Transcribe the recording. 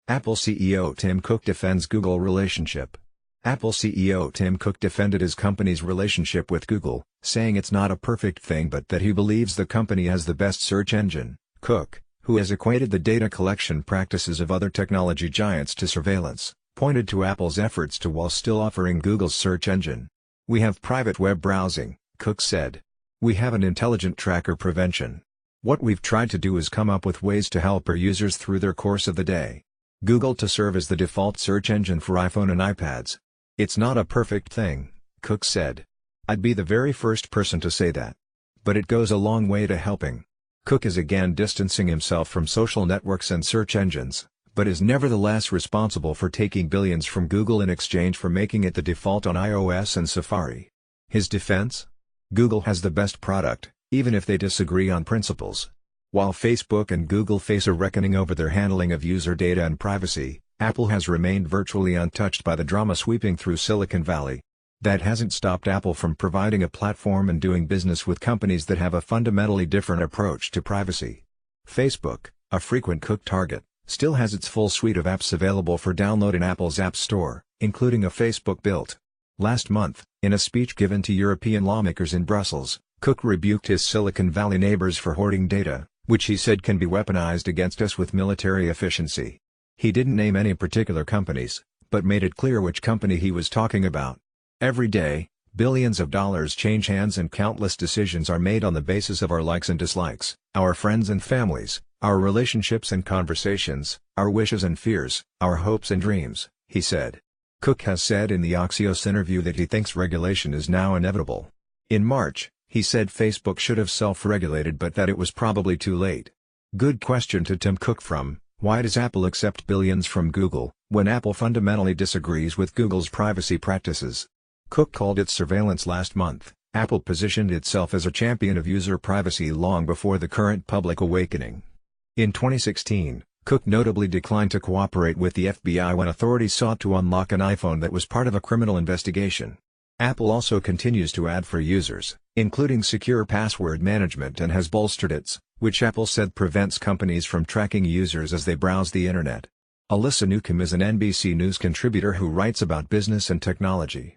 Apple CEO Tim Cook defends Google relationship. Apple CEO Tim Cook defended his company's relationship with Google, saying it's not a perfect thing but that he believes the company has the best search engine. Cook, who has equated the data collection practices of other technology giants to surveillance, pointed to Apple's efforts to while still offering Google's search engine. "We have private web browsing," Cook said. "We have an intelligent tracker prevention. What we've tried to do is come up with ways to help our users through their course of the day. Google to serve as the default search engine for iPhone and iPads. It's not a perfect thing," Cook said. "I'd be the very first person to say that. But it goes a long way to helping." Cook is again distancing himself from social networks and search engines, but is nevertheless responsible for taking billions from Google in exchange for making it the default on iOS and Safari. His defense? Google has the best product, even if they disagree on principles. While Facebook and Google face a reckoning over their handling of user data and privacy, Apple has remained virtually untouched by the drama sweeping through Silicon Valley. That hasn't stopped Apple from providing a platform and doing business with companies that have a fundamentally different approach to privacy. Facebook, a frequent Cook target, still has its full suite of apps available for download in Apple's App Store, including a Facebook built. Last month, in a speech given to European lawmakers in Brussels, Cook rebuked his Silicon Valley neighbors for hoarding data, which he said can be weaponized against us with military efficiency. He didn't name any particular companies, but made it clear which company he was talking about. "Every day, billions of dollars change hands and countless decisions are made on the basis of our likes and dislikes, our friends and families, our relationships and conversations, our wishes and fears, our hopes and dreams," he said. Cook has said in the Axios interview that he thinks regulation is now inevitable. In March, he said Facebook should have self-regulated but that it was probably too late. Good question to Tim Cook from, "Why does Apple accept billions from Google, when Apple fundamentally disagrees with Google's privacy practices?" Cook called it surveillance last month. Apple positioned itself as a champion of user privacy long before the current public awakening. In 2016, Cook notably declined to cooperate with the FBI when authorities sought to unlock an iPhone that was part of a criminal investigation. Apple also continues to add for users, including secure password management, and has bolstered its, which Apple said prevents companies from tracking users as they browse the internet. Alyssa Newcomb is an NBC News contributor who writes about business and technology.